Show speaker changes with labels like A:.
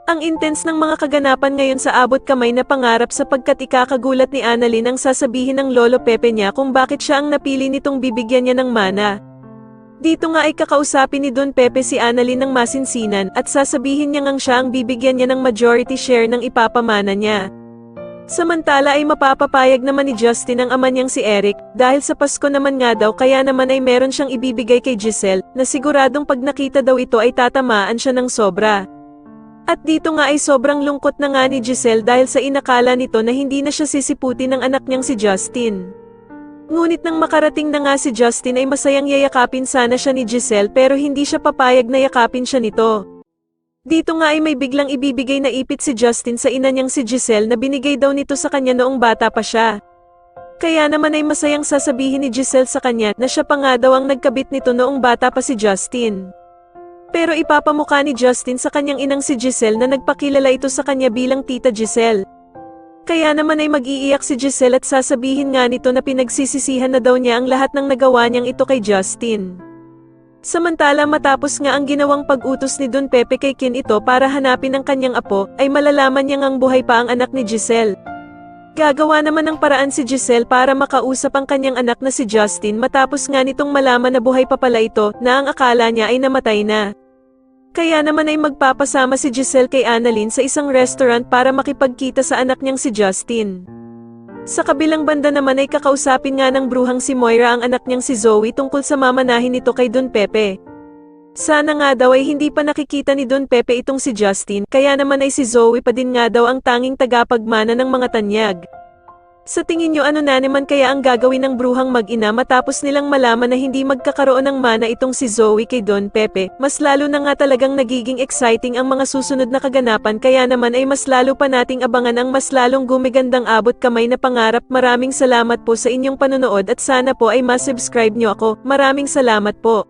A: Ang intense ng mga kaganapan ngayon sa abot kamay na pangarap sapagkat ikakagulat ni Annalyn ang sasabihin ng Lolo Pepe niya kung bakit siya ang napili nitong bibigyan niya ng mana. Dito nga ay kakausapin ni Don Pepe si Annalyn ng masinsinan at sasabihin niya ngang siya ang bibigyan niya ng majority share ng ipapamana niya. Samantala ay mapapapayag naman ni Justin ang ama niyang si Eric, dahil sa Pasko naman nga daw kaya naman ay meron siyang ibibigay kay Giselle, na siguradong pag nakita daw ito ay tatamaan siya ng sobra. At dito nga ay sobrang lungkot na nga ni Giselle dahil sa inakala nito na hindi na siya sisiputin ng anak niyang si Justin. Ngunit nang makarating na nga si Justin ay masayang yayakapin sana siya ni Giselle pero hindi siya papayag na yakapin siya nito. Dito nga ay may biglang ibibigay na ipit si Justin sa ina niyang si Giselle na binigay daw nito sa kanya noong bata pa siya. Kaya naman ay masayang sasabihin ni Giselle sa kanya na siya pa nga daw ang nagkabit nito noong bata pa si Justin. Pero ipapamukha ni Justin sa kanyang inang si Giselle na nagpakilala ito sa kanya bilang Tita Giselle. Kaya naman ay mag-iiyak si Giselle at sasabihin nga nito na pinagsisisihan na daw niya ang lahat ng nagawa niyang ito kay Justin. Samantala matapos nga ang ginawang pag-utos ni Don Pepe kay Kin ito para hanapin ang kanyang apo, ay malalaman niya ngang buhay pa ang anak ni Giselle. Gagawa naman ng paraan si Giselle para makausap ang kanyang anak na si Justin matapos nga nitong malaman na buhay pa pala ito na ang akala niya ay namatay na. Kaya naman ay magpapasama si Giselle kay Annalyn sa isang restaurant para makipagkita sa anak niyang si Justin. Sa kabilang banda naman ay kakausapin nga ng bruhang si Moira ang anak niyang si Zoe tungkol sa mamanahin nito kay Don Pepe. Sana nga daw ay hindi pa nakikita ni Don Pepe itong si Justin, kaya naman ay si Zoe pa din nga daw ang tanging tagapagmana ng mga tanyag. Sa tingin nyo ano na naman kaya ang gagawin ng bruhang mag-ina matapos nilang malaman na hindi magkakaroon ng mana itong si Zoe kay Don Pepe? Mas lalo na nga talagang nagiging exciting ang mga susunod na kaganapan kaya naman ay mas lalo pa nating abangan ang mas lalong gumigandang abot kamay na pangarap. Maraming salamat po sa inyong panonood at sana po ay ma-subscribe nyo ako. Maraming salamat po.